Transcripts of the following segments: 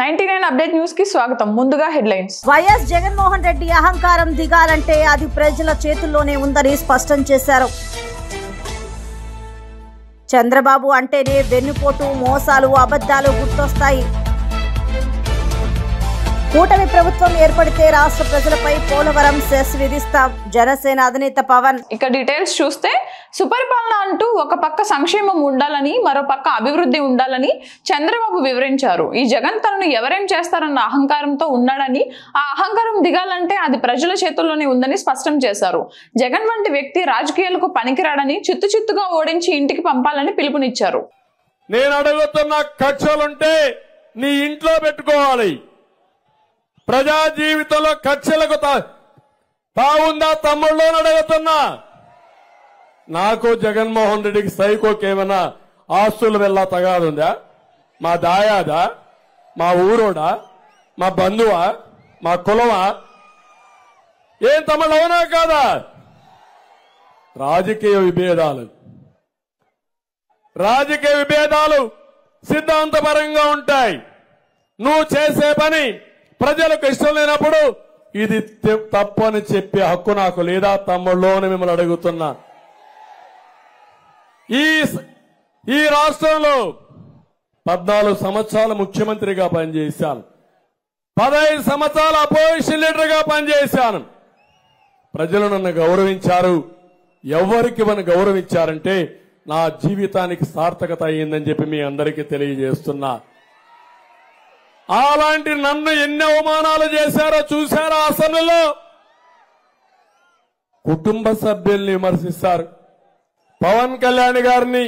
99 update news కి స్వాగతం. ముందుగా హెడ్లైన్స్. వైఎస్ జగన్మోహన్ రెడ్డి అహంకారం దిగాలంటే అది ప్రజల చేతుల్లోనే ఉందని స్పష్టం చేశారు. చంద్రబాబు అంటేనే వెన్నుపోటు, మోసాలు, అబద్ధాలు గుర్తొస్తాయి. కూటమి ప్రభుత్వం ఏర్పడితే రాష్ట్ర ప్రజలపై పోలవరం సెస్ విధిస్తాం. జనసేన అధినేత పవన్. ఇక డీటెయిల్స్ చూస్తే సుపరిపాలన అంటూ ఒక పక్క సంక్షేమం ఉండాలని, మరో పక్క అభివృద్ధి ఉండాలని చంద్రబాబు వివరించారు. ఈ జగన్ తనను ఎవరేం చేస్తారన్న అహంకారంతో ఉన్నాడని, ఆ అహంకారం దిగాలంటే అది ప్రజల చేతుల్లోనే ఉందని స్పష్టం చేశారు. జగన్ వంటి వ్యక్తి రాజకీయాలకు పనికిరాడని, చిత్తుగా ఓడించి ఇంటికి పంపాలని పిలుపునిచ్చారు. నేను అడుగుతున్న కక్షలుంటే నీ ఇంట్లో పెట్టుకోవాలి. ప్రజా జీవితంలో కక్షలకు తావుందా తమ్ముళ్ళు అడుగుతున్నా. నాకు జగన్మోహన్ రెడ్డికి సైకోకేమైనా ఆస్తులు వెళ్ళా తగాదుందా? మా దాయాదా? మా ఊరోడా? మా బంధువా? మా కులమా? ఏం తమ్ముళ్ళు అవునా కాదా? రాజకీయ విభేదాలు సిద్ధాంతపరంగా ఉంటాయి. నువ్వు చేసే పని ప్రజలకు ఇష్టం లేనప్పుడు ఇది తప్పు అని చెప్పే హక్కు నాకు లేదా తమ్ముళ్ళు అని మిమ్మల్ని అడుగుతున్నా. ఈ రాష్ట్రంలో 14 సంవత్సరాలు ముఖ్యమంత్రిగా పనిచేశాను. 15 సంవత్సరాలు అపోజిషన్ లీడర్ గా పనిచేశాను. ప్రజలు నన్ను గౌరవించారు. ఎవరికి మనం గౌరవించారంటే నా జీవితానికి సార్థకత అయ్యిందని చెప్పి మీ అందరికీ తెలియజేస్తున్నా. అలాంటి నన్ను ఎన్ని అవమానాలు చేశారో చూశారో. అసెంబ్లీలో కుటుంబ సభ్యుల్ని విమర్శిస్తారు. పవన్ కళ్యాణ్ గారిని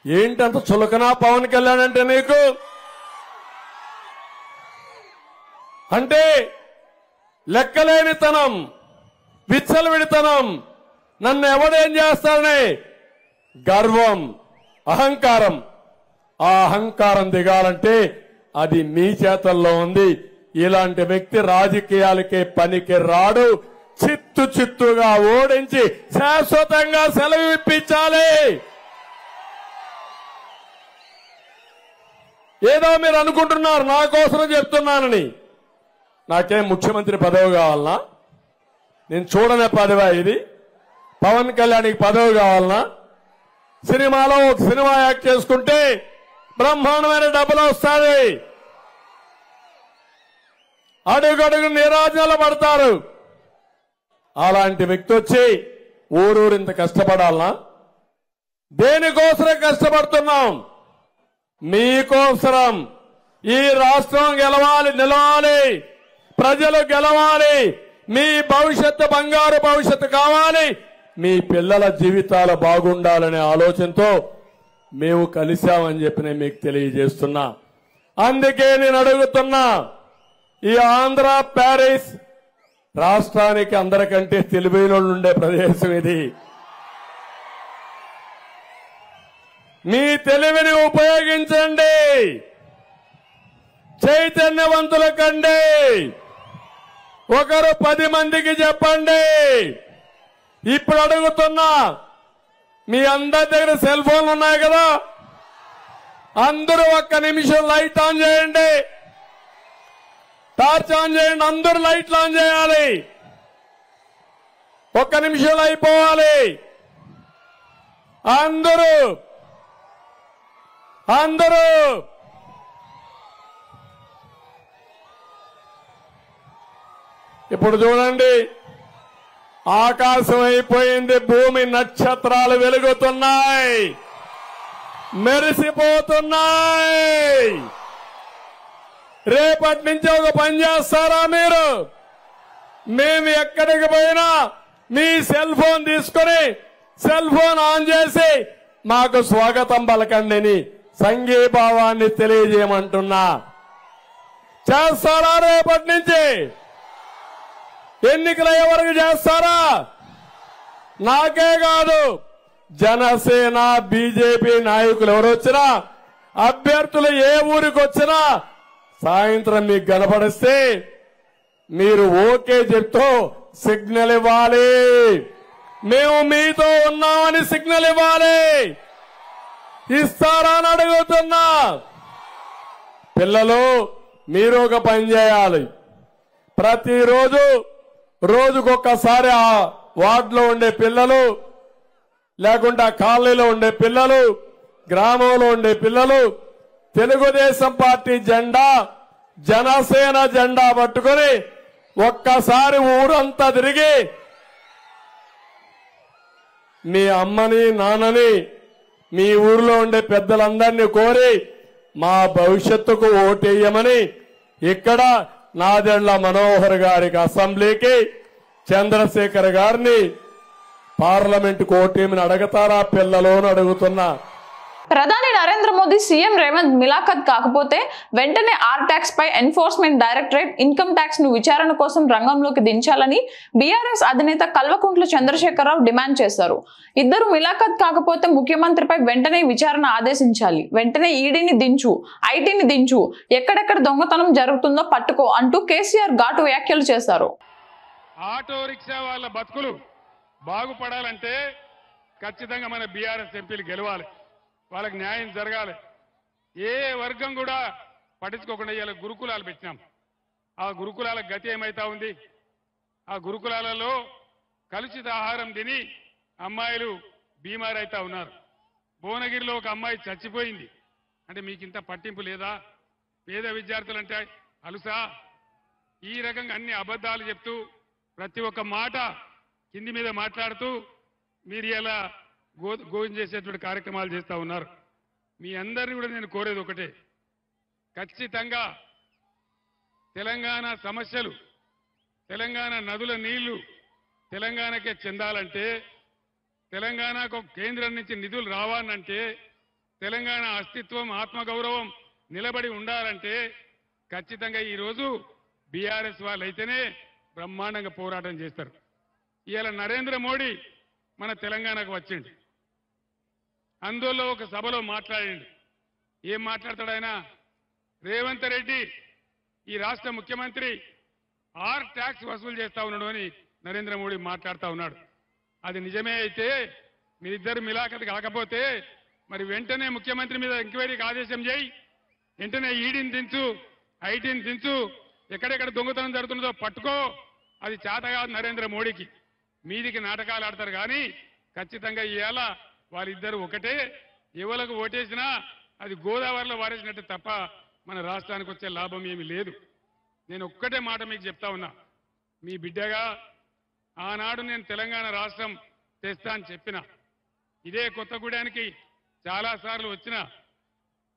ఏంటంత చులకనా పవన్ కళ్యాణ్ అంటే నీకు? అంటే లెక్కలేనితనం, విచ్చలవిడితనం, నన్ను ఎవడేం చేస్తారని గర్వం, అహంకారం. ఆ అహంకారం దిగాలంటే అది మీ చేతల్లో ఉంది. ఇలాంటి వ్యక్తి రాజకీయాలకే పనికి రాడు. చిత్తుగా ఓడించి శాశ్వతంగా సెలవు ఇప్పించాలి. ఏదో మీరు అనుకుంటున్నారు నా కోసం చెప్తున్నానని. నాకేం ముఖ్యమంత్రి పదవి కావాలనా? నేను చూడనే పదవా ఇది? పవన్ కళ్యాణ్కి పదవి కావాలనా? సినిమాలో ఒక సినిమా యాక్ట్ చేసుకుంటే బ్రహ్మాండమైన డబ్బులు వస్తాయి. అడుగడుగు నిరాజనాలు పడతారు. అలాంటి వ్యక్తి వచ్చి ఊరూరింత కష్టపడాలనా? దేనికోసమే కష్టపడుతున్నాం? మీకోసరం. ఈ రాష్ట్రం గెలవాలి, నిలవాలి, ప్రజలు గెలవాలి, మీ భవిష్యత్తు బంగారు భవిష్యత్తు కావాలి, మీ పిల్లల జీవితాలు బాగుండాలనే ఆలోచనతో మేము కలిశామని చెప్పి నేను మీకు తెలియజేస్తున్నా. అందుకే నేను అడుగుతున్నా, ఈ ఆంధ్ర ప్యారిస్ రాష్ట్రానికి అందరికంటే తెలివైన ఉండే ప్రదేశం ఇది. మీ తెలివిని ఉపయోగించండి, చైతన్యవంతుల కండి. ఒకరు 10 మందికి చెప్పండి. ఇప్పుడు అడుగుతున్నా, మీ అందరి దగ్గర సెల్ ఫోన్లు ఉన్నాయి కదా, అందరూ 1 నిమిషం లైట్ ఆన్ చేయండి, టార్చ్ ఆన్ చేయండి. అందరూ లైట్లు ఆన్ చేయాలి. 1 నిమిషంలో అయిపోవాలి. అందరూ ఇప్పుడు చూడండి, ఆకాశం అయిపోయింది, భూమి నక్షత్రాలు వెలుగుతున్నాయి, మెరిసిపోతున్నాయి. రేపటి నుంచి ఒక పని చేస్తారా మీరు? మేము ఎక్కడికి పోయినా మీ సెల్ ఫోన్ తీసుకుని సెల్ ఫోన్ ఆన్ చేసి మాకు స్వాగతం పలకండి, సంఘీభావాన్ని తెలియజేయమంటున్నా. చేస్తారా? రేపటి నుంచి ఎన్నికలయ్యే వరకు చేస్తారా? నాకే కాదు, జనసేన బీజేపీ నాయకులు ఎవరు వచ్చినా, అభ్యర్థులు ఏ ఊరికి వచ్చినా సాయంత్రం మీకు కనపడిస్తే మీరు ఓకే చెప్తూ సిగ్నల్ ఇవ్వాలి. మేము మీతో ఉన్నామని సిగ్నల్ ఇవ్వాలి. ఇస్తారా అని అడుగుతున్నా. పిల్లలు మీరు ఒక పని చేయాలి. ప్రతిరోజు రోజుకొక్కసారి ఆ వార్డులో ఉండే పిల్లలు, లేకుంటే ఆ కాలనీలో ఉండే పిల్లలు, గ్రామంలో ఉండే పిల్లలు తెలుగుదేశం పార్టీ జెండా, జనసేన జెండా పట్టుకొని ఒక్కసారి ఊరంతా తిరిగి మీ అమ్మని నాన్నని మీ ఊర్లో ఉండే పెద్దలందరినీ కోరి మా భవిష్యత్తుకు ఓటేయమని ఇక్కడ నాదెండ్ల మనోహర్ గారికి అసెంబ్లీకి, చంద్రశేఖర్ గారిని పార్లమెంటుకు ఓటేయమని అడుగుతారా పిల్లలు అని అడుగుతున్నా. ప్రధాని నరేంద్ర మోదీ సీఎం రేవంత్ మిలాఖత్ కాకపోతే వెంటనే ఆర్ ట్యాక్స్ పై ఎన్ఫోర్స్మెంట్ డైరెక్టరేట్ ఇన్కమ్ ట్యాక్స్ ను విచారణ కోసం రంగంలోకి దించాలని బీఆర్ఎస్ అధినేత కల్వకుంట్ల చంద్రశేఖరరావు డిమాండ్ చేశారు. ఇద్దరు మిలాఖత్ కాకపోతే ముఖ్యమంత్రిపై వెంటనే విచారణ ఆదేశించాలి, వెంటనే ఈడీని దించు, ఐటీని దించు, ఎక్కడెక్కడ దొంగతనం జరుగుతుందో పట్టుకో అంటూ కేసీఆర్ ఘాటు వ్యాఖ్యలు చేశారు. ఆటో రిక్షా వాళ్ళ బతుకులు బాగుపడాలంటే ఖచ్చితంగా మన బీఆర్ఎస్ ఎంపీలు గెలవాలి, వాళ్ళకి న్యాయం జరగాలి. ఏ వర్గం కూడా పట్టించుకోకుండా ఇలా గురుకులాలు పెట్టినాం. ఆ గురుకులాల గతి ఏమైతా ఉంది? ఆ గురుకులాలలో కలుషిత ఆహారం తిని అమ్మాయిలు బీమారైతా ఉన్నారు. భువనగిరిలో ఒక అమ్మాయి చచ్చిపోయింది. అంటే మీకు ఇంత పట్టింపు లేదా? పేద విద్యార్థులంటే అలుసా? ఈ రకంగా అన్ని అబద్ధాలు చెప్తూ ప్రతి ఒక్క మాట కింది మీద మాట్లాడుతూ మీరు ఇలా గోవింద చేసేటువంటి కార్యక్రమాలు చేస్తూ ఉన్నారు. మీ అందరినీ కూడా నేను కోరేది ఒకటే, ఖచ్చితంగా తెలంగాణ సమస్యలు, తెలంగాణ నదుల నీళ్లు తెలంగాణకే చెందాలంటే, తెలంగాణకు కేంద్రం నుంచి నిధులు రావాలంటే, తెలంగాణ అస్తిత్వం ఆత్మగౌరవం నిలబడి ఉండాలంటే ఖచ్చితంగా ఈరోజు బీఆర్ఎస్ వాళ్ళైతేనే బ్రహ్మాండంగా పోరాటం చేస్తారు. ఇవాళ నరేంద్ర మోడీ మన తెలంగాణకు వచ్చిండు. అందులో ఒక సభలో మాట్లాడిండు. ఏం మాట్లాడతాడు ఆయన? రేవంత్ రెడ్డి ఈ రాష్ట్ర ముఖ్యమంత్రి ఆర్ ట్యాక్స్ వసూలు చేస్తా ఉన్నాడు అని నరేంద్ర మోడీ మాట్లాడుతూ ఉన్నాడు. అది నిజమే అయితే మీరిద్దరు మిలాఖత్ కాకపోతే మరి వెంటనే ముఖ్యమంత్రి మీద ఎంక్వైరీకి ఆదేశం చేయి, వెంటనే ఈడీని దించు, ఐటీని దించు, ఎక్కడెక్కడ దొంగతనం జరుగుతుందో పట్టుకో. అది చేత కాదు నరేంద్ర మోడీకి. మీదికి నాటకాలు ఆడతారు కానీ ఖచ్చితంగా ఇవాళ వాళ్ళిద్దరు ఒకటే. ఎవరికి ఓటేసినా అది గోదావరిలో వారేసినట్టు తప్ప మన రాష్ట్రానికి వచ్చే లాభం ఏమీ లేదు. నేను ఒక్కటే మాట మీకు చెప్తా ఉన్నా, మీ బిడ్డగా ఆనాడు నేను తెలంగాణ రాష్ట్రం తెస్తా అని చెప్పిన, ఇదే కొత్తగూడానికి చాలాసార్లు వచ్చిన,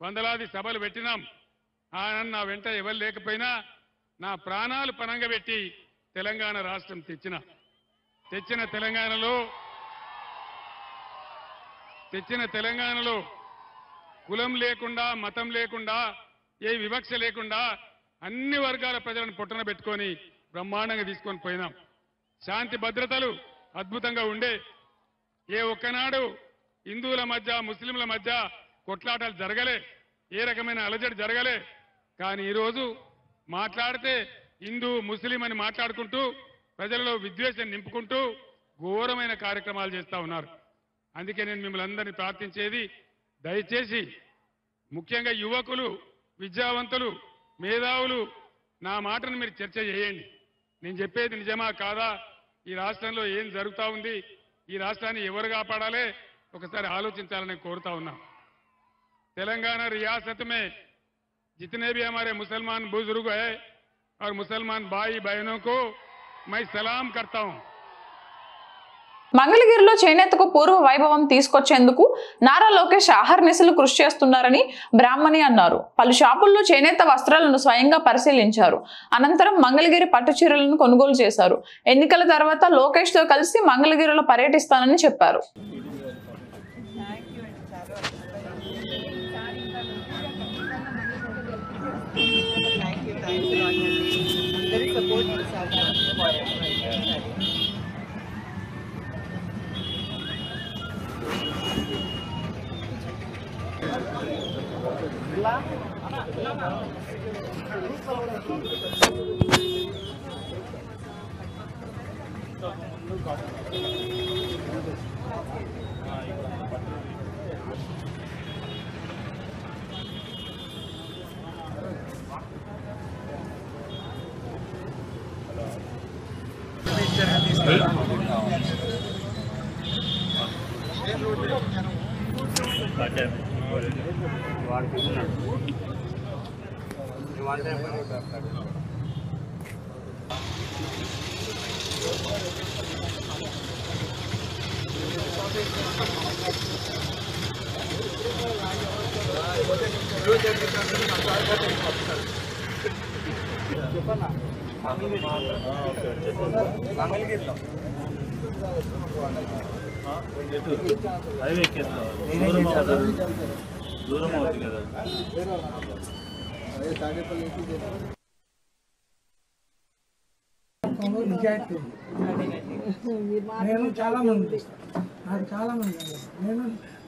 వందలాది సభలు పెట్టినాం. ఆనాడు నా వెంట ఎవరు లేకపోయినా నా ప్రాణాలు పనంగా పెట్టి తెలంగాణ రాష్ట్రం తెచ్చిన తెలంగాణలో కులం లేకుండా, మతం లేకుండా, ఏ వివక్ష లేకుండా అన్ని వర్గాల ప్రజలను పొట్టన పెట్టుకొని బ్రహ్మాండంగా తీసుకొని పోయినాం. శాంతి భద్రతలు అద్భుతంగా ఉండే. ఏ ఒక్కనాడు హిందువుల మధ్య ముస్లింల మధ్య కొట్లాటలు జరగలే, ఏ రకమైన అలజడి జరగలే. కానీ ఈరోజు మాట్లాడితే హిందూ ముస్లిం అని మాట్లాడుకుంటూ ప్రజలలో విద్వేషం నింపుకుంటూ ఘోరమైన కార్యక్రమాలు చేస్తూ ఉన్నారు. అందుకే నేను మిమ్మల్ని అందరినీ ప్రార్థించేది, దయచేసి ముఖ్యంగా యువకులు, విద్యావంతులు, మేధావులు నా మాటను మీరు చర్చ చేయండి. నేను చెప్పేది నిజమా కాదా, ఈ రాష్ట్రంలో ఏం జరుగుతూ ఉంది, ఈ రాష్ట్రాన్ని ఎవరు కాపాడాలి ఒకసారి ఆలోచించాలని కోరుతా ఉన్నా. तेलंगाना रियासत में जितने भी हमारे मुसलमान बुजुर्ग हैं और मुसलमान भाई बहनों को मैं सलाम करता हूं. మంగళగిరిలో చేనేతకు పూర్వ వైభవం తీసుకొచ్చేందుకు నారా లోకేష్ అహర్నిశలు కృషి చేస్తున్నారని బ్రాహ్మణి అన్నారు. పలు షాపుల్లో చేనేత వస్త్రాలను స్వయంగా పరిశీలించారు. అనంతరం మంగళగిరి పట్టు చీరలను కొనుగోలు చేశారు. ఎన్నికల తర్వాత లోకేష్ తో కలిసి మంగళగిరిలో పర్యటిస్తానని చెప్పారు. దూరం అవుతుంది కదా. నిజాయితీ నేను చాలా మంది నాకు చాలా మంది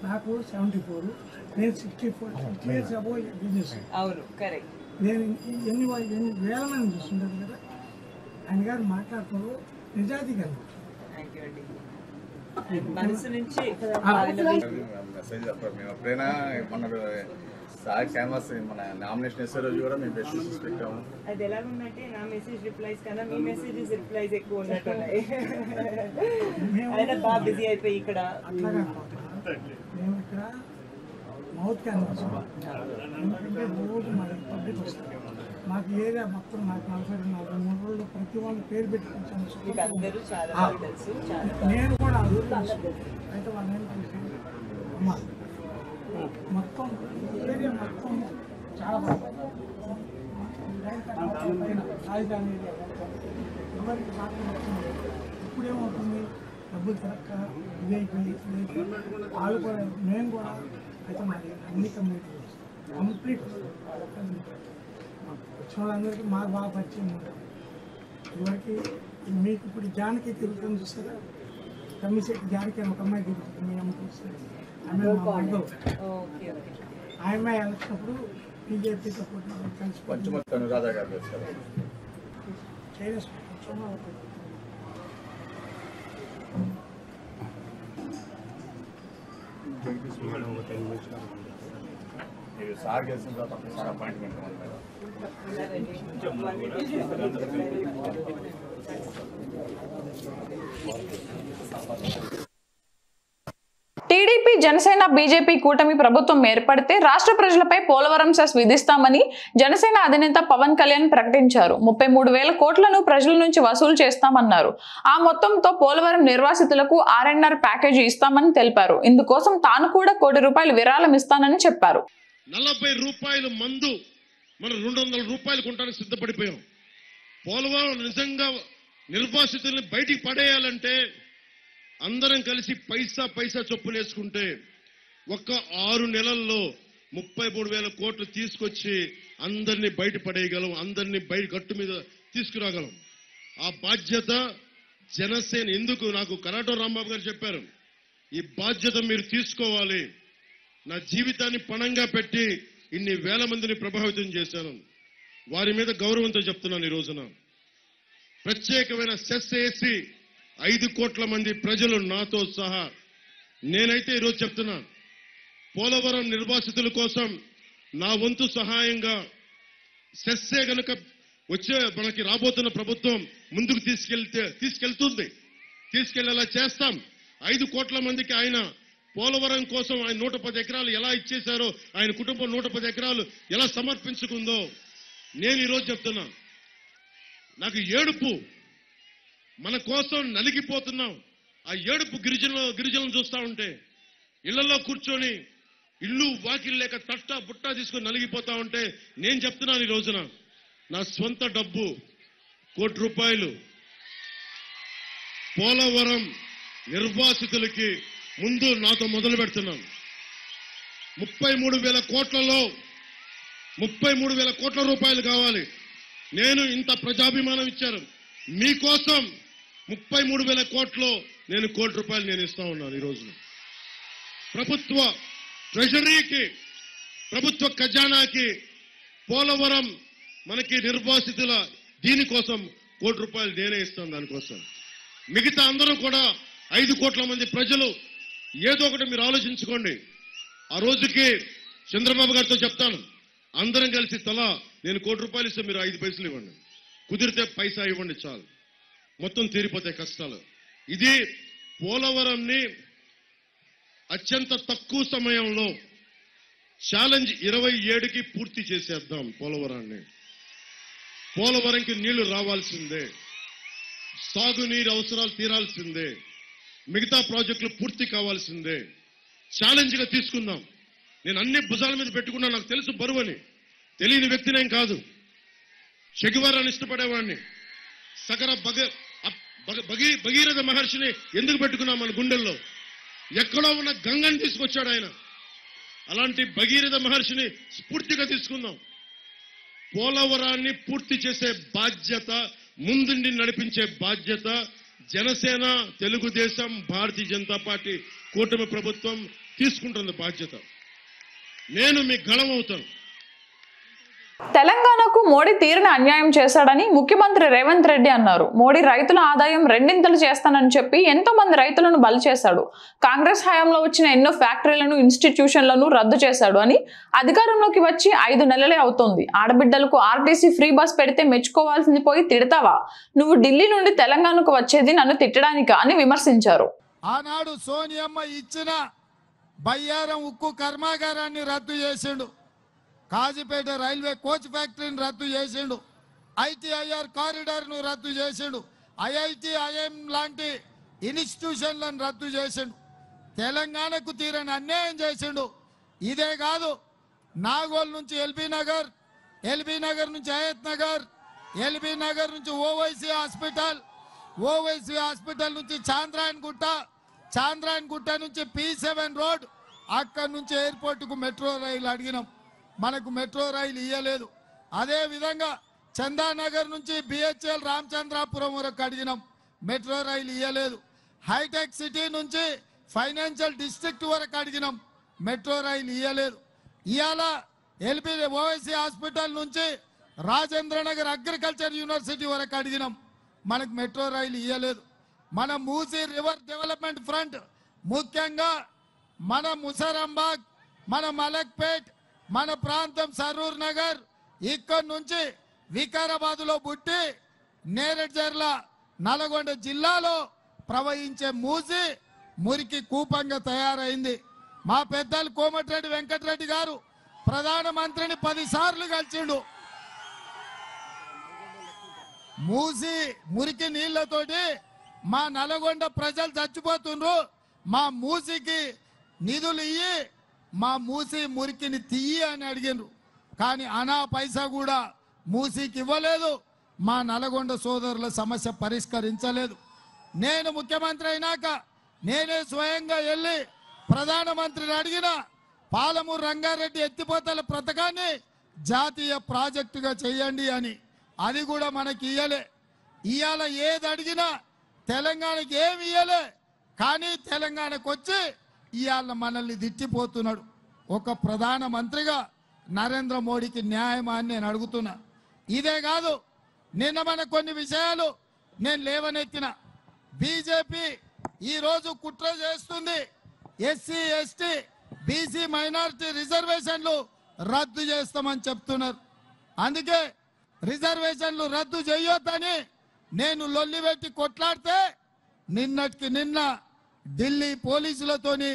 నాకు 74 నేను 64 ఇయర్స్ అబోవ్ బిజినెస్. అవును కరెక్ట్. నేను ఎన్ని వేల మంది చూస్తుంటాను కదా. ఆయన గారు మాట్లాడుతూ నిజాయితీ కదా మనసు నుంచి మెసేజ్ మేము ఎప్పుడైనా మన సార్ ఫేమస్ మన నామినేషన్ వేసే రోజు కూడా మేము మెసేజెస్ పెట్టాము. అది ఎలా ఉందంటే నా మెసేజ్ రిప్లైస్ కన్నా మీ మెసేజెస్ రిప్లైస్ ఎక్కువ ఉన్నట్టున్నాయి. ఆయన బాగా బిజీ అయిపోయి ఇక్కడ మేము ఇక్కడ మౌత్ క్యాన్వాస్ ఎందుకంటే రోజు మన పబ్లిక్ వస్తారు. మాకు ఏరియా మొత్తం నాకు 43 రోజులు ప్రతి వాళ్ళు పేరు పెట్టుకుంటాను. అందరూ చాలా తెలుసు. నేను కూడా అయితే వాళ్ళు ఏం తెలిసి అమ్మ మొత్తం ఏరియా మొత్తం చాలా బాగుంది. రాజధాని ఎవరికి ఇప్పుడేమవుతుంది డబ్బులు తిరక్క ఇదైపోయి వాళ్ళు కూడా మేము కూడా అయితే మరి అన్ని కమ్యూనిటీలు కంప్లీట్ వచ్చిన వాళ్ళందరికీ మాకు బాగా పరిచయం ఉంటాం. ఇదివరకు మీకు ఇప్పుడు జానకి తిరుగుతుంది చూస్తారా, కమ్మిశెట్టి జానకి అని ఒక అమ్మాయి తిరుగుతుంది, మీ అమ్మ చూస్తుంది. ఆమె మా బంధువు. ఆ అమ్మాయి వెళ్ళినప్పుడు బీజేపీతో కలిసి పంచమర్తి అనురాధ గారు చేస్తారు. సార్ చేసిన తర్వాత సార్ అపాయింట్మెంట్ ఉంటారు. టీడీపీ జనసేన బీజేపీ కూటమి ప్రభుత్వం ఏర్పడితే రాష్ట్ర ప్రజలపై పోలవరం సెస్ విధిస్తామని జనసేన అధినేత పవన్ కళ్యాణ్ ప్రకటించారు. 33,000 కోట్లను ప్రజల నుంచి వసూలు చేస్తామన్నారు. ఆ మొత్తంతో పోలవరం నిర్వాసితులకు R&R ప్యాకేజీ ఇస్తామని తెలిపారు. ఇందుకోసం తాను కూడా ₹1 కోటి విరాళం ఇస్తానని చెప్పారు. 40 రూపాయల మందు మనం 200 రూపాయలు కొనడానికి సిద్ధపడిపోయాం. పోలవరం నిజంగా నిర్వాసితుల్ని బయటికి పడేయాలంటే అందరం కలిసి పైసా చొప్పులేసుకుంటే ఒక్క 6 నెలల్లో 33,000 కోట్లు తీసుకొచ్చి అందరినీ బయట పడేయగలం, అందరినీ బయట గట్టు మీద తీసుకురాగలం. ఆ బాధ్యత జనసేన ఎందుకు నాకు కరాటో రాంబాబు గారు చెప్పారు, ఈ బాధ్యత మీరు తీసుకోవాలి. నా జీవితాన్ని పణంగా పెట్టి ఇన్ని వేల మందిని ప్రభావితం చేశాను. వారి మీద గౌరవంతో చెప్తున్నాను. ఈ రోజున ప్రత్యేకమైన సెస్ వేసి 5 కోట్ల మంది ప్రజలు నాతో సహా నేనైతే ఈరోజు చెప్తున్నా, పోలవరం నిర్వాసితుల కోసం నా వంతు సహాయంగా సెస్సే గనుక వచ్చే మనకి రాబోతున్న ప్రభుత్వం ముందుకు తీసుకెళ్లేలా చేస్తాం. 5 కోట్ల మందికి ఆయన పోలవరం కోసం ఆయన 110 ఎకరాలు ఎలా ఇచ్చేశారో, ఆయన కుటుంబం 110 ఎకరాలు ఎలా సమర్పించుకుందో నేను ఈరోజు చెప్తున్నా. నాకు ఏడుపు, మన కోసం నలిగిపోతున్నాం. ఆ ఏడుపు గిరిజనులను చూస్తా ఉంటే, ఇళ్లలో కూర్చొని ఇల్లు వాకిలు లేక తట్టా బుట్టా తీసుకొని నలిగిపోతా ఉంటే నేను చెప్తున్నాను, ఈ రోజున నా స్వంత డబ్బు ₹1 కోటి పోలవరం నిర్వాసితులకి ముందు నాతో మొదలు పెడుతున్నాను. 33,000 కోట్లలో 33,000 కోట్ల రూపాయలు కావాలి. నేను ఇంత ప్రజాభిమానం ఇచ్చాను మీకోసం. 33,000 కోట్లు నేను ₹1 కోటి నేను ఇస్తా ఉన్నాను. ఈ రోజున ప్రభుత్వ ట్రెజరీకి, ప్రభుత్వ ఖజానాకి పోలవరం మనకి నిర్వాసితుల దీనికోసం ₹1 కోటి నేనే ఇస్తాను. దానికోసం మిగతా అందరూ కూడా 5 కోట్ల మంది ప్రజలు ఏదో ఒకటి మీరు ఆలోచించుకోండి. ఆ రోజుకి చంద్రబాబు గారితో చెప్తాను, అందరం కలిసి తలా నేను ₹1 కోటి ఇస్తే మీరు 5 పైసలు ఇవ్వండి, కుదిరితే పైసా ఇవ్వండి, చాలు, మొత్తం తీరిపోతాయి కష్టాలు. ఇది పోలవరంని అత్యంత తక్కువ సమయంలో ఛాలెంజ్ 27కి పూర్తి చేసేద్దాం పోలవరాన్ని. పోలవరంకి నీళ్లు రావాల్సిందే, సాగునీరు అవసరాలు తీరాల్సిందే, మిగతా ప్రాజెక్టులు పూర్తి కావాల్సిందే. ఛాలెంజ్గా తీసుకుందాం. నేను అన్ని భుజాల మీద పెట్టుకున్నా, నాకు తెలుసు బరువని, తెలియని వ్యక్తినేం కాదు. చెగువారాన్ని ఇష్టపడేవాడిని. సగర భగీరథ మహర్షిని ఎందుకు పెట్టుకున్నాం మన గుండెల్లో? ఎక్కడో ఉన్న గంగని తీసుకొచ్చాడు ఆయన. అలాంటి భగీరథ మహర్షిని స్ఫూర్తిగా తీసుకుందాం. పోలవరాన్ని పూర్తి చేసే బాధ్యత, ముందుండి నడిపించే బాధ్యత జనసేన, తెలుగుదేశం, భారతీయ జనతా పార్టీ కూటమి ప్రభుత్వం తీసుకుంటుంది బాధ్యత. నేను మీ గళం అవుతాను. తెలంగాణకు మోడీ తీరని అన్యాయం చేశాడని ముఖ్యమంత్రి రేవంత్ రెడ్డి అన్నారు. మోడీ రైతుల ఆదాయం రెండింతలు చేస్తానని చెప్పి ఎంతో మంది రైతులను బలి చేశాడు. కాంగ్రెస్ హయాంలో వచ్చిన ఎన్నో ఫ్యాక్టరీలను, ఇన్స్టిట్యూషన్లను రద్దు చేశాడు అని అధికారంలోకి వచ్చి 5 నెలలే అవుతోంది. ఆడబిడ్డలకు ఆర్టీసీ ఫ్రీ బస్ పెడితే మెచ్చుకోవాల్సింది పోయి తిడతావా? నువ్వు ఢిల్లీ నుండి తెలంగాణకు వచ్చేది నన్ను తిట్టడానికా అని విమర్శించారు. ఆనాడు సోనియమ్మ ఇచ్చిన బయ్యారం ఉక్కు కర్మాగారాన్ని రద్దు చేసిండు. కాజీపేట రైల్వే కోచ్ ఫ్యాక్టరీని రద్దు చేసిండు. ఐటీఐఆర్ కారిడార్ను రద్దు చేసిండు. ఐఐటి, ఐఎం లాంటి ఇన్స్టిట్యూషన్లను రద్దు చేసిండు. తెలంగాణకు తీరని అన్యాయం చేసిండు. ఇదే కాదు, నాగోల్ నుంచి ఎల్బీ నగర్, ఎల్బీ నగర్ నుంచి హయత్ నగర్, ఎల్బీ నగర్ నుంచి ఓవైసీ హాస్పిటల్, ఓవైసీ హాస్పిటల్ నుంచి చాంద్రాయన్ గుట్ట, చాంద్రాయన్ గుట్ట నుంచి P7 రోడ్, అక్కడి నుంచి ఎయిర్పోర్టుకు మెట్రో రైలు అడిగినాం. మనకు మెట్రో రైలు ఇయ్యలేదు. అదేవిధంగా చందానగర్ నుంచి BHL రామచంద్రాపురం వరకు అడిగినాం, మెట్రో రైలు ఇయ్యలేదు. హైటెక్ సిటీ నుంచి ఫైనాన్షియల్ డిస్ట్రిక్ట్ వరకు అడిగినాం, మెట్రో రైలు ఇయ్యలేదు. ఇవాళ ఓవైసీ హాస్పిటల్ నుంచి రాజేంద్రనగర్ అగ్రికల్చర్ యూనివర్సిటీ వరకు అడిగినాం, మనకు మెట్రో రైలు ఇయ్యలేదు. మన మూసీ రివర్ డెవలప్మెంట్ ఫ్రంట్, ముఖ్యంగా మన ముసరాంబాగ్, మన మలక్పేట్, మన ప్రాంతం సరూర్ నగర్, ఇక్కడి నుంచి వికారాబాద్లో పుట్టి నేరేడ్జర్ల, నల్గొండ జిల్లాలో ప్రవహించే మూసి మురికి కూపంగా తయారైంది. మా పెద్దలు కోమటిరెడ్డి వెంకటరెడ్డి గారు ప్రధానమంత్రిని 10 సార్లు కలిసిండు. మూసి మురికి నీళ్లతోటి మా నల్గొండ ప్రజలు చచ్చిపోతుండ్రు. మా మూసికి నిధులు ఇయ్యి, మా మూసి మురికిని తీయి అని అడిగినారు. కానీ అనా పైసా కూడా మూసికి ఇవ్వలేదు. మా నల్గొండ సోదరుల సమస్య పరిష్కరించలేదు. నేను ముఖ్యమంత్రి అయినాక నేనే స్వయంగా వెళ్ళి ప్రధానమంత్రిని అడిగిన పాలమూరు రంగారెడ్డి ఎత్తిపోతల పథకాన్ని జాతీయ ప్రాజెక్టుగా చేయండి అని. అది కూడా మనకి ఇయ్యలే. ఇవాళ ఏది అడిగినా తెలంగాణకి ఏమి ఇయ్యలే. కానీ తెలంగాణకు వచ్చి ఇవాళ మనల్ని దిట్టిపోతున్నాడు. ఒక ప్రధానమంత్రిగా నరేంద్ర మోడీకి న్యాయమా అని నేను అడుగుతున్నా. ఇదే కాదు, నిన్న మన కొన్ని విషయాలు నేను లేవనెత్తిన. బీజేపీ ఈరోజు కుట్ర చేస్తుంది. ఎస్సీ, ఎస్టీ, బీసీ, మైనారిటీ రిజర్వేషన్లు రద్దు చేస్తామని చెప్తున్నారు. అందుకే రిజర్వేషన్లు రద్దు చేయొద్దని నేను లొల్లి పెట్టి కొట్లాడితే నిన్నటికి నిన్న ఢిల్లీ పోలీసులతోని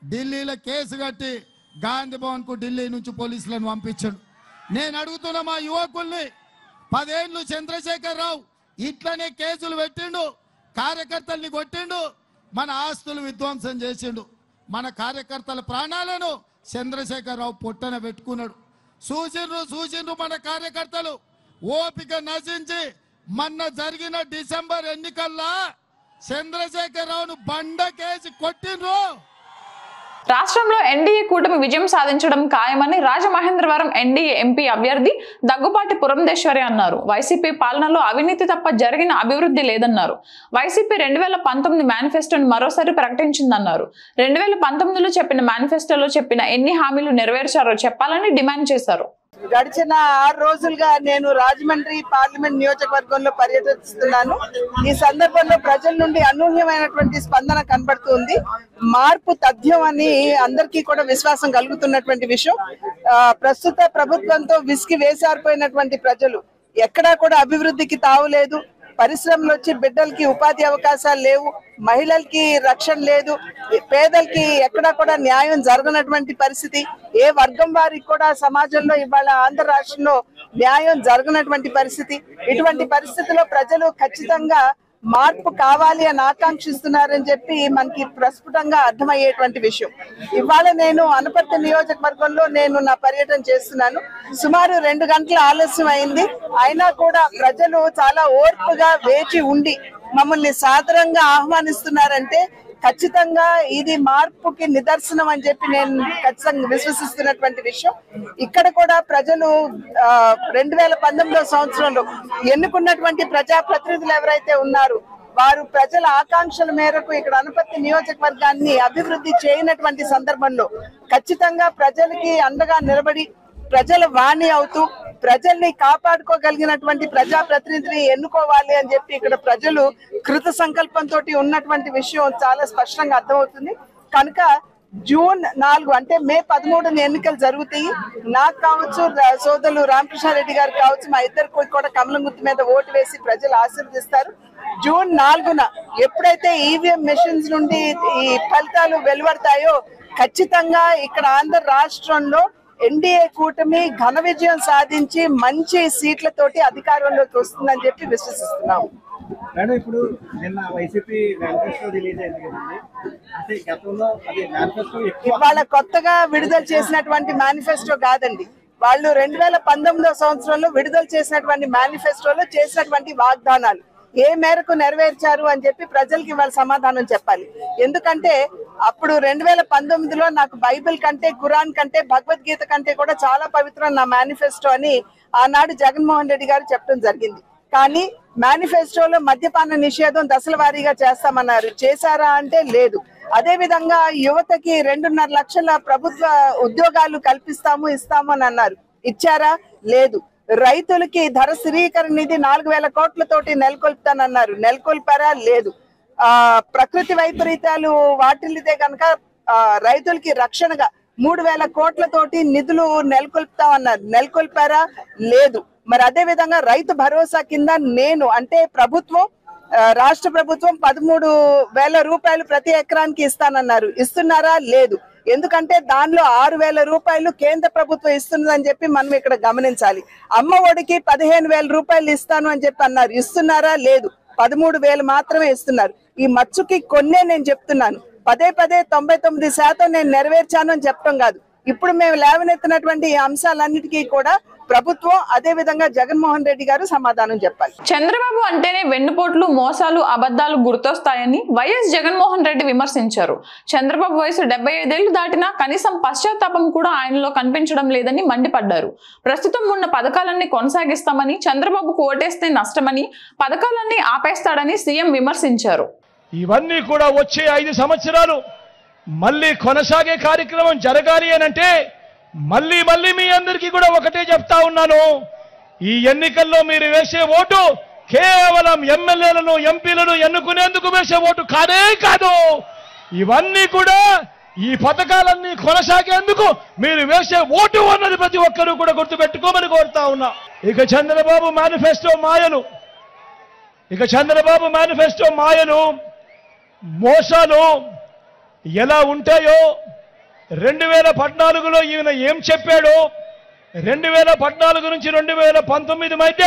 ఢిల్లీలో కేసు కట్టి గాంధీ భవన్ కు ఢిల్లీ నుంచి పోలీసులను పంపించాడు. నేను అడుగుతున్న మా యువకుల్ని, 10 ఏళ్ళు చంద్రశేఖర్ రావు ఇట్లనే కేసులు పెట్టిండు, కార్యకర్తల్ని కొట్టిండు, మన ఆస్తులు విధ్వంసం చేసిండు, మన కార్యకర్తల ప్రాణాలను చంద్రశేఖర్ రావు పొట్టన పెట్టుకున్నాడు. చూసిండ్రు మన కార్యకర్తలు ఓపిక నశించి మొన్న జరిగిన డిసెంబర్ ఎన్నికల్లో చంద్రశేఖర్ రావును బండకేసి కొట్టిండ్రు. రాష్ట్రంలో ఎన్డీఏ కూటమి విజయం సాధించడం ఖాయమని రాజమహేంద్రవరం ఎన్డీఏ ఎంపీ అభ్యర్థి దగ్గుపాటి పురంధేశ్వరి అన్నారు. వైసీపీ పాలనలో అవినీతి తప్ప జరిగిన అభివృద్ధి లేదన్నారు. వైసీపీ 2019 మేనిఫెస్టోను మరోసారి ప్రకటించిందన్నారు. 2019లో చెప్పిన మేనిఫెస్టోలో చెప్పిన ఎన్ని హామీలు నెరవేర్చారో చెప్పాలని డిమాండ్ చేశారు. గడిచిన 6 రోజులుగా నేను రాజమండ్రి పార్లమెంట్ నియోజకవర్గంలో పర్యటిస్తున్నాను. ఈ సందర్భంలో ప్రజల నుండి అనూహ్యమైనటువంటి స్పందన కనబడుతుంది. మార్పు తథ్యం అని అందరికీ కూడా విశ్వాసం కలుగుతున్నటువంటి విషయం. ప్రస్తుత ప్రభుత్వంతో విసిగి వేసారిపోయినటువంటి ప్రజలు, ఎక్కడా కూడా అభివృద్ధికి తావులేదు, పరిశ్రమలు వచ్చి బిడ్డలకి ఉపాధి అవకాశాలు లేవు, మహిళలకి రక్షణ లేదు, పేదలకి ఎక్కడా కూడా న్యాయం జరగనటువంటి పరిస్థితి, ఏ వర్గం వారికి కూడా సమాజంలో ఇవాళ ఆంధ్ర రాష్ట్రంలో న్యాయం జరగనటువంటి పరిస్థితి. ఇటువంటి పరిస్థితిలో ప్రజలు ఖచ్చితంగా మార్పు కావాలి అని ఆకాంక్షిస్తున్నారని చెప్పి మనకి ప్రస్ఫుటంగా అర్థమయ్యేటువంటి విషయం. ఇవాళ నేను అనపర్తి నియోజకవర్గంలో నేను నా పర్యటన చేస్తున్నాను. సుమారు 2 గంటల ఆలస్యం అయింది. అయినా కూడా ప్రజలు చాలా ఓర్పుగా వేచి ఉండి మమ్మల్ని సాదరంగా ఆహ్వానిస్తున్నారంటే ఖచ్చితంగా ఇది మార్పుకి నిదర్శనం అని చెప్పి నేను ఖచ్చితంగా విశ్వసిస్తున్నటువంటి విషయం. ఇక్కడ కూడా ప్రజలు 2019 సంవత్సరంలో ఎన్నుకున్నటువంటి ప్రజాప్రతినిధులు ఎవరైతే ఉన్నారో వారు ప్రజల ఆకాంక్షల మేరకు ఇక్కడ అనపర్తి నియోజకవర్గాన్ని అభివృద్ధి చేయనటువంటి సందర్భంలో ఖచ్చితంగా ప్రజలకి అండగా నిలబడి ప్రజల వాణి అవుతూ ప్రజల్ని కాపాడుకోగలిగినటువంటి ప్రజాప్రతినిధిని ఎన్నుకోవాలి అని చెప్పి ఇక్కడ ప్రజలు కృత సంకల్పంతో ఉన్నటువంటి విషయం చాలా స్పష్టంగా అర్థమవుతుంది. కనుక జూన్ 4 అంటే మే 13 ఎన్నికలు జరుగుతాయి. నాకు కావచ్చు, సోదరులు రామకృష్ణారెడ్డి గారు కావచ్చు, మా ఇద్దరికి కూడా కమలం గుర్తు మీద ఓటు వేసి ప్రజలు ఆశీర్వదిస్తారు. జూన్ 4 ఎప్పుడైతే ఈవీఎం మెషిన్స్ నుండి ఈ ఫలితాలు వెలువడతాయో ఖచ్చితంగా ఇక్కడ ఆంధ్ర రాష్ట్రంలో ఎన్డీఏ కూటమి ఘన విజయం సాధించి మంచి సీట్లతోటి అధికారంలోకి వస్తుందని చెప్పి విశ్వసిస్తున్నాం. మేడం, ఇప్పుడు నిన్న వైసీపీ మేనిఫెస్టో రిలీజ్ అయింది కదండి, అంటే గతంలో అది మేనిఫెస్టో ఇవాళ కొత్తగా విడుదల చేసినటువంటి మేనిఫెస్టో కాదండి. వాళ్ళు 2019 సంవత్సరంలో విడుదల చేసినటువంటి మేనిఫెస్టోలో చేసినటువంటి వాగ్దానాలు ఏ మేరకు నెరవేర్చారు అని చెప్పి ప్రజలకి ఇవాళ సమాధానం చెప్పాలి. ఎందుకంటే అప్పుడు 2019లో నాకు బైబిల్ కంటే, ఖురాన్ కంటే, భగవద్గీత కంటే కూడా చాలా పవిత్రం నా మేనిఫెస్టో అని ఆనాడు జగన్మోహన్ రెడ్డి గారు చెప్పడం జరిగింది. కానీ మేనిఫెస్టోలో మద్యపాన నిషేధం దశల వారీగా చేస్తామన్నారు. చేశారా అంటే లేదు. అదే విధంగా యువతకి 2.5 లక్షల ప్రభుత్వ ఉద్యోగాలు కల్పిస్తాము, ఇస్తాము అని అన్నారు. ఇచ్చారా? లేదు. రైతులకి ధర స్థిరీకరణ నిధి 4,000 కోట్లతోటి నెలకొల్పుతానన్నారు. నెలకొల్పారా? లేదు. ప్రకృతి వైపరీత్యాలు వాటిల్లితే కనుక రైతులకి రక్షణగా 3,000 కోట్లతోటి నిధులు నెలకొల్పుతామన్నారు. నెలకొల్పారా? లేదు. మరి అదే విధంగా రైతు భరోసా కింద నేను అంటే ప్రభుత్వం, రాష్ట్ర ప్రభుత్వం 13,000 రూపాయలు ప్రతి ఎకరానికి ఇస్తానన్నారు. ఇస్తున్నారా? లేదు. ఎందుకంటే దానిలో 6,000 రూపాయలు కేంద్ర ప్రభుత్వం ఇస్తున్నదని చెప్పి మనం ఇక్కడ గమనించాలి. అమ్మ ఒడికి 15,000 రూపాయలు ఇస్తాను అని చెప్పి అన్నారు. ఇస్తున్నారా? లేదు. 13,000 మాత్రమే ఇస్తున్నారు. ఈ మచ్చుకి కొన్నే నేను చెప్తున్నాను. పదే 99% నేను నెరవేర్చాను అని చెప్పడం కాదు. ఇప్పుడు మేము లేవనెత్తినటువంటి ఈ అంశాలన్నిటికీ కూడా ప్రభుత్వం అదే విధంగా జగన్మోహన్ రెడ్డి గారు సమాధానం చెప్పాలి. చంద్రబాబు అంటేనే వెన్నుపోట్లు, మోసాలు, అబద్ధాలు గుర్తొస్తాయని వైఎస్ జగన్మోహన్ రెడ్డి విమర్శించారు. చంద్రబాబు వయసు 75 ఏళ్లు దాటినా కనీసం పశ్చాత్తాపం కూడా ఆయనలో కనిపించడం లేదని మండిపడ్డారు. ప్రస్తుతం ఉన్న పథకాలన్నీ కొనసాగిస్తామని, చంద్రబాబుకు ఓటేస్తే నష్టమని, పథకాలన్నీ ఆపేస్తాడని సీఎం విమర్శించారు. ఇవన్నీ కూడా వచ్చే 5 సంవత్సరాలు మళ్ళీ కొనసాగే కార్యక్రమం జరగాలి అనంటే మళ్ళీ మీ అందరికీ కూడా ఒకటే చెప్తా ఉన్నాను. ఈ ఎన్నికల్లో మీరు వేసే ఓటు కేవలం ఎమ్మెల్యేలను, ఎంపీలను ఎన్నుకునేందుకు వేసే ఓటు కాదే కాదు. ఇవన్నీ కూడా ఈ పథకాలన్నీ కొనసాగేందుకు మీరు వేసే ఓటు అన్నది ప్రతి ఒక్కరూ కూడా గుర్తుపెట్టుకోమని కోరుతా ఉన్నా. ఇక చంద్రబాబు మేనిఫెస్టో మాయలు, మోసాలు ఎలా ఉంటాయో 2014లో ఈయన ఏం చెప్పాడో, 2014 నుంచి 2019 మధ్య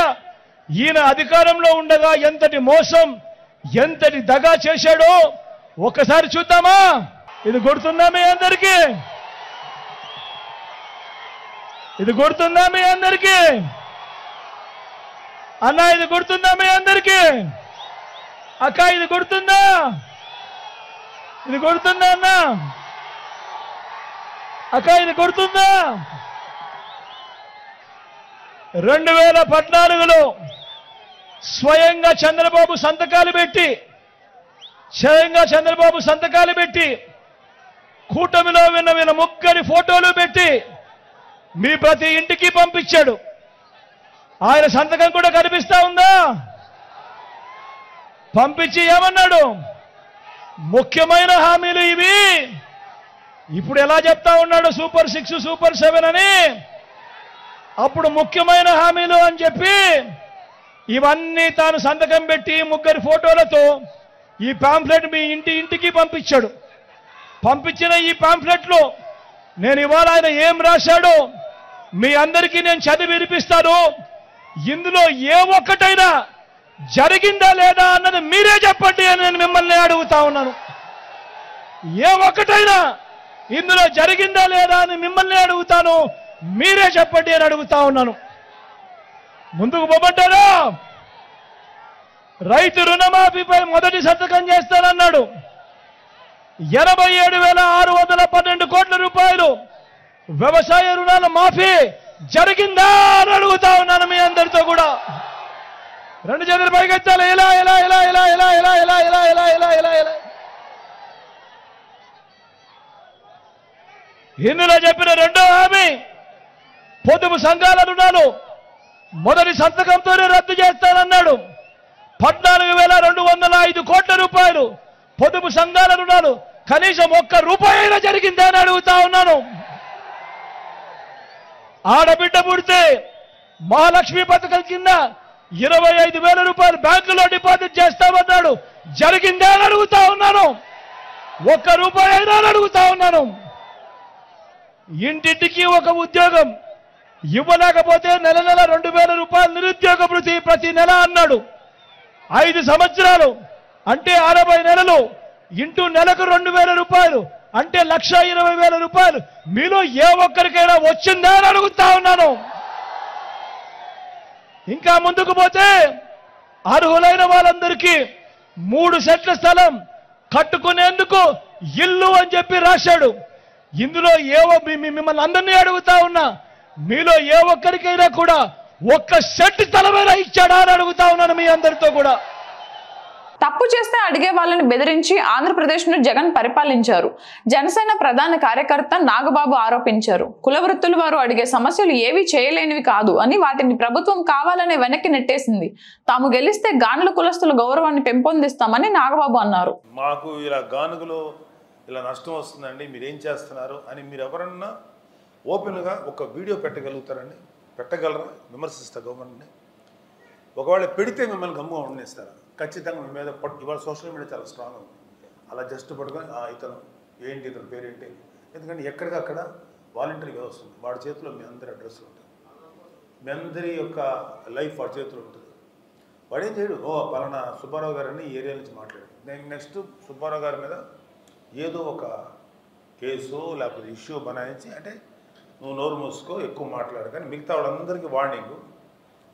ఈయన అధికారంలో ఉండగా ఎంతటి మోసం, ఎంతటి దగా చేశాడో ఒక్కసారి చూద్దామా? ఇది గుర్తుందా మీ అందరికీ? ఇది గుర్తుందా మీ అందరికీ? అన్నా ఇది గుర్తుందా మీ అందరికీ? అక్క ఇది గుర్తుందా? ఇది గుర్తుందా అన్నా? అక్క ఇది గుర్తుందా? 2014లో స్వయంగా చంద్రబాబు సంతకాలు పెట్టి కూటమిలో విన్న ముగ్గురి ఫోటోలు పెట్టి మీ ప్రతి ఇంటికి పంపించాడు. ఆయన సంతకం కూడా కనిపిస్తా ఉందా? పంపించి ఏమన్నాడు? ముఖ్యమైన హామీలు ఇవి. ఇప్పుడు ఎలా చెప్తా ఉన్నాడు? సూపర్ 6, సూపర్ 7 అని. అప్పుడు ముఖ్యమైన హామీలు అని చెప్పి ఇవన్నీ తాను సంతకం పెట్టి 3 ఫోటోలతో ఈ పాంఫ్లెట్ మీ ఇంటికి పంపించాడు. పంపించిన ఈ పాంఫ్లెట్లో నేను ఇవాళ ఆయన ఏం రాశాడో మీ అందరికీ నేను చదివి వినిపిస్తాను. ఇందులో ఏ ఒక్కటైనా జరిగిందా లేదా అన్నది మీరే చెప్పండి అని నేను మిమ్మల్ని అడుగుతా ఉన్నాను. ఏ ఒక్కటైనా ఇందులో జరిగిందా లేదా అని మిమ్మల్ని అడుగుతాను, మీరే చెప్పండి అని అడుగుతా ఉన్నాను. ముందుకు పోమంటారా? రైతు రుణమాఫీపై మొదటి సంతకం చేస్తానన్నాడు. 87,612 కోట్ల రూపాయలు వ్యవసాయ రుణాల మాఫీ జరిగిందా అని అడుగుతా ఉన్నాను మీ అందరితో కూడా. 2 చేతులు పైకెత్తాలి. ఇలా ఇలా ఇలా ఇలా ఇలా ఇలా ఇలా ఇలా ఇలా ఇలా ఇలా ఇలా ఇందులో చెప్పిన రెండో హామీ పొదుపు సంఘాల రుణాలు మొదటి సంతకంతోనే రద్దు చేస్తానన్నాడు. 14,205 కోట్ల రూపాయలు పొదుపు సంఘాల రుణాలు కనీసం 1 రూపాయి అయినా జరిగిందా అని అడుగుతా ఉన్నాను. ఆడబిడ్డ పుడితే మహాలక్ష్మి పథకం కింద 25,000 రూపాయలు బ్యాంకులో డిపాజిట్ చేస్తామన్నాడు. జరిగిందా అని అడుగుతా ఉన్నాను. 1 రూపాయి అయినా అని అడుగుతా ఉన్నాను. ఇంటింటికి ఒక ఉద్యోగం ఇవ్వలేకపోతే నెల 2,000 రూపాయలు నిరుద్యోగ భృతి ప్రతి నెల అన్నాడు. 5 సంవత్సరాలు అంటే 60 నెలలు ఇంటూ నెలకు 2,000 రూపాయలు అంటే 1,20,000 రూపాయలు మీలో ఏ ఒక్కరికైనా వచ్చిందా అని అడుగుతా ఉన్నాను. ఇంకా ముందుకు పోతే అర్హులైన వాళ్ళందరికీ 3 సెంట్ల స్థలం కట్టుకునేందుకు ఇల్లు అని చెప్పి రాశాడు. ఇందులో మిమ్మల్ని అందరినీ అడుగుతా ఉన్నా, మీలో ఏ ఒక్కరికైనా కూడా 1 సెంటు స్థలమైనా ఇచ్చాడా అని అడుగుతా ఉన్నాను మీ అందరితో కూడా. తప్పు చేస్తే అడిగే వాళ్ళని బెదిరించి ఆంధ్రప్రదేశ్ను జగన్ పరిపాలించారు. జనసేన ప్రధాన కార్యకర్త నాగబాబు ఆరోపించారు. కుల వృత్తుల వారు అడిగే సమస్యలు ఏవి చేయలేనివి కాదు అని వాటిని ప్రభుత్వం కావాలనే వెనక్కి నెట్టేసింది. తాము గెలిస్తే గానుల కులస్తుల గౌరవాన్ని పెంపొందిస్తామని నాగబాబు అన్నారు. మాకు ఇలా గానుగులో ఇలా నష్టం వస్తుందండి, మీరేం చేస్తున్నారు అని మీరు ఎవరన్నా ఓపెన్గా ఒక వీడియో పెట్టగలుగుతారండి? పెట్టగలరా? విమర్శిస్తా గవర్నమెంట్ని. ఒకవేళ పెడితే మిమ్మల్ని గమ్ముగా ఉండేస్తారా? ఖచ్చితంగా మీ మీద ఇవాళ సోషల్ మీడియా చాలా స్ట్రాంగ్ ఉంది. అలా జస్ట్ పట్టుకొని ఇతను ఏంటి, ఇతను పేరేంటి, ఎందుకంటే ఎక్కడికక్కడ వాలంటీర్గా వస్తుంది. వాడి చేతిలో మీ అందరి అడ్రస్లు ఉంటుంది, మీ అందరి యొక్క లైఫ్ వాడి చేతిలో ఉంటుంది. వాడేం చేయడు, పలానా సుబ్బారావు గారిని ఈ ఏరియా నుంచి మాట్లాడాడు, నేను నెక్స్ట్ సుబ్బారావు గారి మీద ఏదో ఒక కేసు లేకపోతే ఇష్యూ బనాయించి, అంటే నువ్వు నోరు మూసుకో, ఎక్కువ మాట్లాడు, కానీ మిగతా వాళ్ళందరికీ వార్నింగ్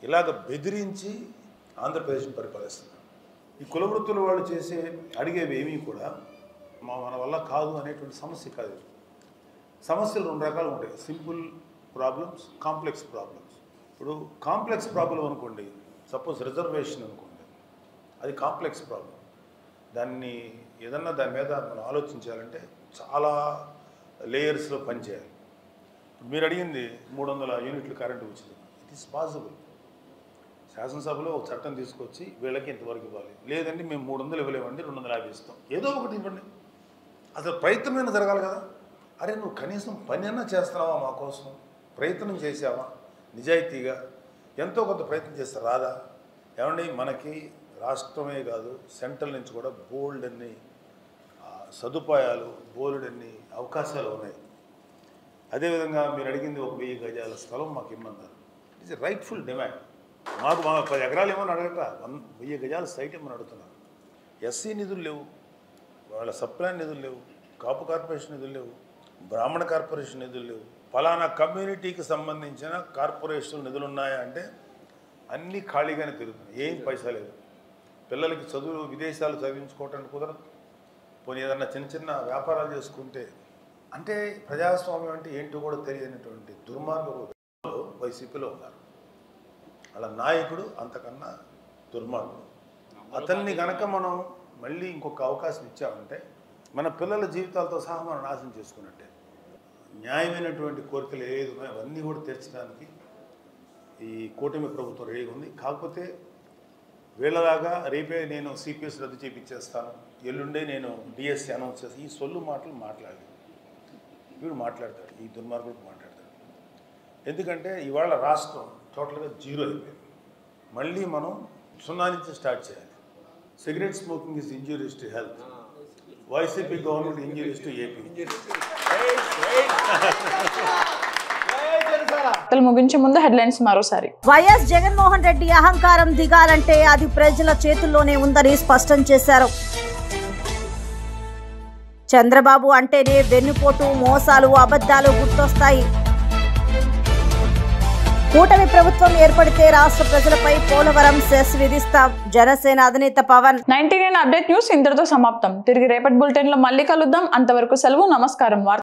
ఇలాగ బెదిరించి ఆంధ్రప్రదేశ్ని పరిపాలిస్తున్నారు. ఈ కుల వృత్తుల వాళ్ళు చేసే అడిగేవి ఏమీ కూడా మన వల్ల కాదు అనేటువంటి సమస్య కాదు. సమస్యలు 2 రకాలు ఉంటాయి, సింపుల్ ప్రాబ్లమ్స్, కాంప్లెక్స్ ప్రాబ్లమ్స్. ఇప్పుడు కాంప్లెక్స్ ప్రాబ్లం అనుకోండి, సపోజ్ రిజర్వేషన్ అనుకోండి, అది కాంప్లెక్స్ ప్రాబ్లం. దాన్ని ఏదన్నా దాని మీద మనం ఆలోచించాలంటే చాలా లేయర్స్లో పనిచేయాలి. ఇప్పుడు మీరు అడిగింది 300 యూనిట్లు కరెంటు ఉచితం, ఇట్ ఈస్ పాసిబుల్. శాసనసభలో ఒక చట్టం తీసుకొచ్చి వీళ్ళకి ఇంతవరకు ఇవ్వాలి, లేదండి మేము 300 ఇవ్వలేమండి 250 ఇస్తాం, ఏదో ఒకటి ఇవ్వండి. అసలు ప్రయత్నమైనా జరగాలి కదా. అరే నువ్వు కనీసం పని అన్నా చేస్తున్నావా మా కోసం? ప్రయత్నం చేసావా నిజాయితీగా? ఎంతో కొంత ప్రయత్నం చేస్తే రాదా? ఏమండి మనకి రాష్ట్రమే కాదు సెంట్రల్ నుంచి కూడా బోల్డ్ అన్ని సదుపాయాలు, బోల్డ్ అన్ని అవకాశాలు ఉన్నాయి. అదేవిధంగా మీరు అడిగింది ఒక 1000 గజాల స్థలం మాకు ఇమ్మన్నారు. It is rightful demand. మాకు 10 ఎకరాలు ఏమని అడగక 1000 గజాల సైట్ ఏమని అడుగుతున్నారు. ఎస్సీ నిధులు లేవు, వాళ్ళ సప్లాన్ నిధులు లేవు, కాపు కార్పొరేషన్ నిధులు లేవు, బ్రాహ్మణ కార్పొరేషన్ నిధులు లేవు, ఫలానా కమ్యూనిటీకి సంబంధించిన కార్పొరేషన్ నిధులు ఉన్నాయా అంటే అన్నీ ఖాళీగానే తిరుగుతున్నాయి, ఏం పైసా లేదు. పిల్లలకి చదువు విదేశాలు చదివించుకోవటానికి కుదరదు. పోనీ ఏదన్నా చిన్న చిన్న వ్యాపారాలు చేసుకుంటే, అంటే ప్రజాస్వామ్యం అంటే ఏంటో కూడా తెలియనటువంటి దుర్మార్గపు వైసీపీలో ఉన్నారు. అలా నాయకుడు అంతకన్నా దుర్మార్గుడు. అతన్ని కనుక మనం మళ్ళీ ఇంకొక అవకాశం ఇచ్చామంటే మన పిల్లల జీవితాలతో సహా మనం నాశనం చేసుకున్నట్టే. న్యాయమైనటువంటి కోరికలు ఏది ఉన్నాయో అవన్నీ కూడా తీర్చడానికి ఈ కూటమి ప్రభుత్వం రెడీగా ఉంది. కాకపోతే వీళ్ళలాగా రేపే నేను సిపిఎస్ రద్దు చేయించేస్తాను, ఎల్లుండే నేను డిఎస్సి అనౌన్స్ చేస్తాను, ఈ సొల్లు మాటలు మాట్లాడలేదు. వీడు మాట్లాడతాడు, ఈ దుర్మార్గుడు మాట్లాడతాడు. ఎందుకంటే ఇవాళ రాష్ట్రం టోటల్గా జీరో అయిపోయింది. మళ్ళీ మనం 0 నుంచి స్టార్ట్ చేయాలి. Cigarette smoking is injurious to health. YCP government injurious to AP. ముగించే ముందు హెడ్లైన్స్ మరోసారి. వైఎస్ జగన్మోహన్ రెడ్డి అహంకారం దిగాలంటే అది ప్రజల చేతుల్లోనే ఉందని స్పష్టం చేశారు. చంద్రబాబు అంటేనే వెన్నుపోటు, మోసాలు, అబద్ధాలు గుర్తొస్తాయి. కూటమి ప్రభుత్వం ఏర్పడితే రాష్ట్ర ప్రజలపై పోలవరం సెస్ విధిస్తాం. జనసేన అధినేత పవన్. 99 అప్డేట్ న్యూస్ ఇంతటితో సమాప్తం. తిరిగి రేపటి బులెటిన్ లో మళ్ళీ కలుద్దాం. అంతవరకు సెలవు. నమస్కారం.